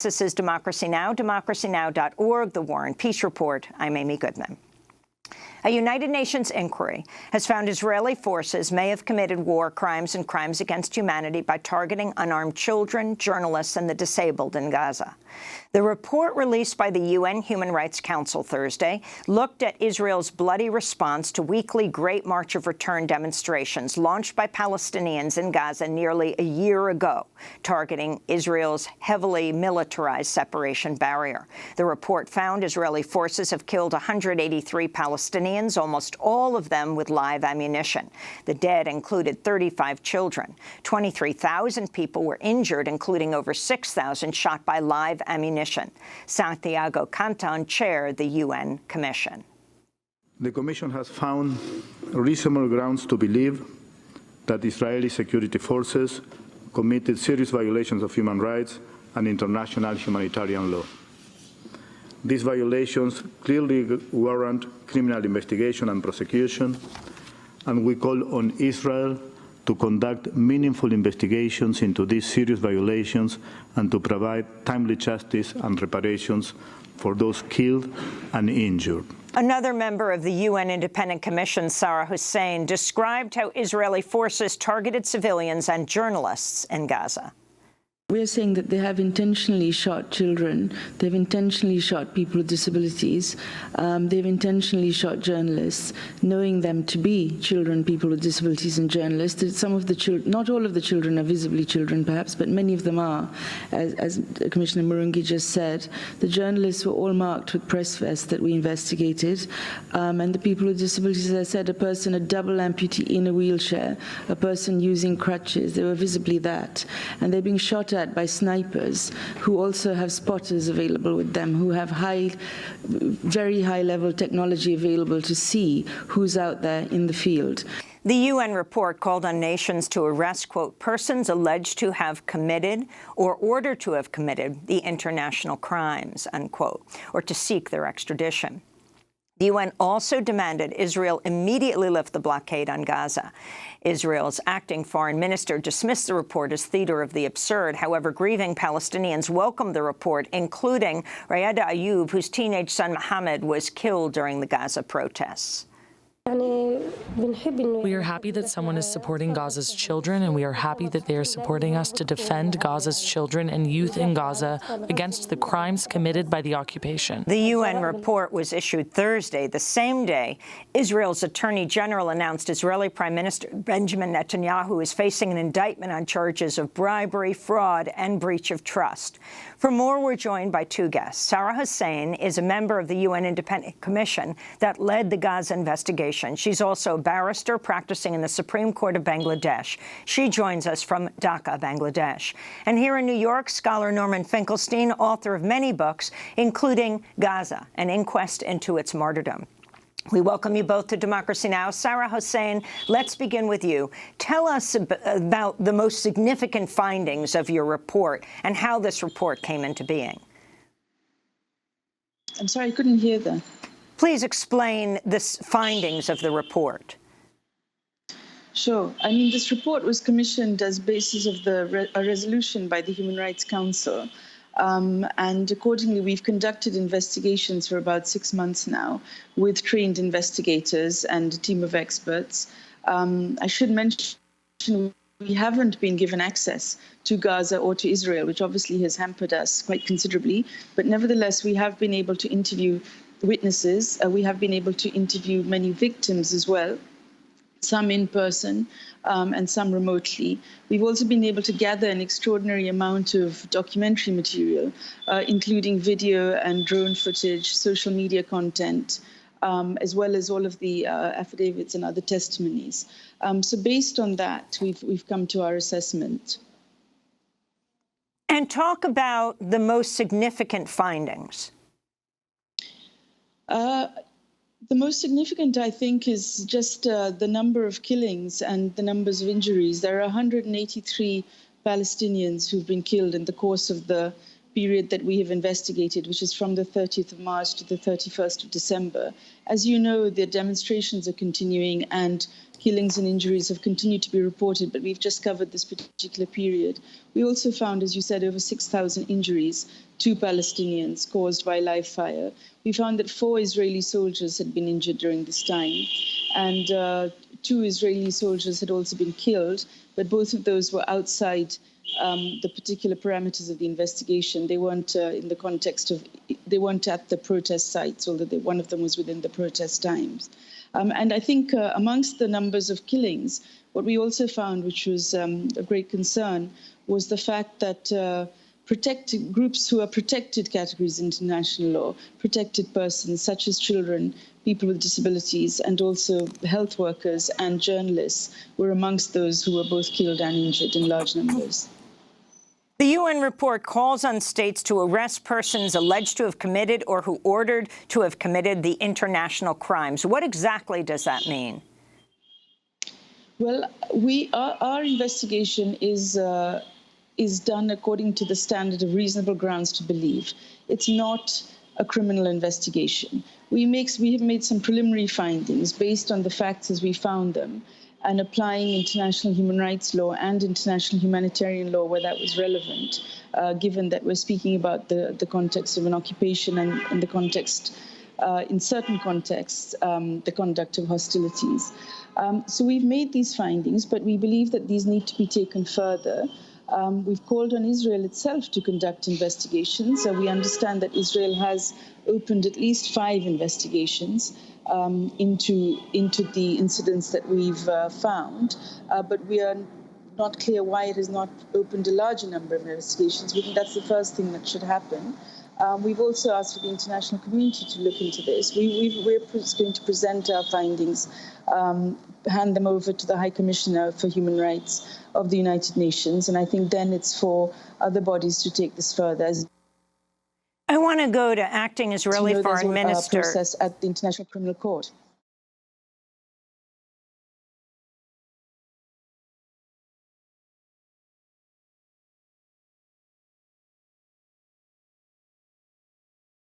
This is Democracy Now!, democracynow.org, The War and Peace Report. I'm Amy Goodman. A United Nations inquiry has found Israeli forces may have committed war crimes and crimes against humanity by targeting unarmed children, journalists, and the disabled in Gaza. The report released by the UN Human Rights Council Thursday looked at Israel's bloody response to weekly Great March of Return demonstrations launched by Palestinians in Gaza nearly a year ago, targeting Israel's heavily militarized separation barrier. The report found Israeli forces have killed 183 Palestinians, almost all of them with live ammunition. The dead included 35 children. 23,000 people were injured, including over 6,000 shot by live ammunition. Santiago Canton chaired the UN Commission. The Commission has found reasonable grounds to believe that Israeli security forces committed serious violations of human rights and international humanitarian law. These violations clearly warrant criminal investigation and prosecution, and we call on Israel to conduct meaningful investigations into these serious violations and to provide timely justice and reparations for those killed and injured. Another member of the UN Independent Commission, Sarah Hussein, described how Israeli forces targeted civilians and journalists in Gaza. We are saying that they have intentionally shot children, they've intentionally shot people with disabilities, they've intentionally shot journalists, knowing them to be children, people with disabilities and journalists. Some of the children, not all of the children are visibly children perhaps, but many of them are, as Commissioner Murungi just said. The journalists were all marked with press vests that we investigated, and the people with disabilities, as I said, a double amputee in a wheelchair, a person using crutches, they were visibly that, and they're being shot at by snipers who also have spotters available with them, who have very high-level technology available to see who's out there in the field. The UN report called on nations to arrest, quote, persons alleged to have committed or ordered to have committed the international crimes, unquote, or to seek their extradition. The UN also demanded Israel immediately lift the blockade on Gaza. Israel's acting foreign minister dismissed the report as theater of the absurd. However, grieving Palestinians welcomed the report, including Rayada Ayub, whose teenage son Mohammed was killed during the Gaza protests. We are happy that someone is supporting Gaza's children, and we are happy that they are supporting us to defend Gaza's children and youth in Gaza against the crimes committed by the occupation. The UN report was issued Thursday. The same day, Israel's Attorney General announced Israeli Prime Minister Benjamin Netanyahu is facing an indictment on charges of bribery, fraud, and breach of trust. For more, we're joined by two guests. Sarah Hussein is a member of the UN Independent Commission that led the Gaza investigation. She's also a barrister practicing in the Supreme Court of Bangladesh. She joins us from Dhaka, Bangladesh. And here in New York, scholar Norman Finkelstein, author of many books, including Gaza, an inquest into its martyrdom. We welcome you both to Democracy Now! Sarah Hussein, let's begin with you. Tell us about the most significant findings of your report and how this report came into being. I'm sorry, I couldn't hear that. Please explain the findings of the report. Sure. I mean, this report was commissioned as basis of a resolution by the Human Rights Council. And accordingly, we've conducted investigations for about 6 months now with trained investigators and a team of experts. I should mention we haven't been given access to Gaza or to Israel, which obviously has hampered us quite considerably. But nevertheless, we have been able to interview witnesses. We have been able to interview many victims as well, some in person and some remotely. We've also been able to gather an extraordinary amount of documentary material, including video and drone footage, social media content, as well as all of the affidavits and other testimonies. So based on that, we've come to our assessment. And talk about the most significant findings. The most significant, I think, is just the number of killings and the numbers of injuries. There are 183 Palestinians who've been killed in the course of the period that we have investigated, which is from the 30th of March to the 31st of December. As you know, the demonstrations are continuing and killings and injuries have continued to be reported, but we've just covered this particular period. We also found, as you said, over 6,000 injuries, 2 Palestinians caused by live fire. We found that 4 Israeli soldiers had been injured during this time, and 2 Israeli soldiers had also been killed, but both of those were outside the particular parameters of the investigation. They weren't in the context of, they weren't at the protest sites, although one of them was within the protest times. And I think amongst the numbers of killings, what we also found, which was a great concern, was the fact that protected groups who are protected categories in international law, protected persons such as children, people with disabilities, and also health workers and journalists were amongst those who were both killed and injured in large numbers. The UN report calls on states to arrest persons alleged to have committed or who ordered to have committed the international crimes. What exactly does that mean? Well, our investigation is done according to the standard of reasonable grounds to believe. It's not a criminal investigation. We have made some preliminary findings based on the facts as we found them, and applying international human rights law and international humanitarian law where that was relevant, given that we're speaking about the context of an occupation and in the context, in certain contexts, the conduct of hostilities. So we've made these findings, but we believe that these need to be taken further. We've called on Israel itself to conduct investigations. So we understand that Israel has opened at least 5 investigations into the incidents that we've found, but we are not clear why it has not opened a larger number of investigations. We think that's the first thing that should happen. We've also asked for the international community to look into this. We're going to present our findings, hand them over to the High Commissioner for Human Rights of the United Nations, and I think then it's for other bodies to take this further. I want to go to acting Israeli Foreign Minister. Process at the International Criminal Court.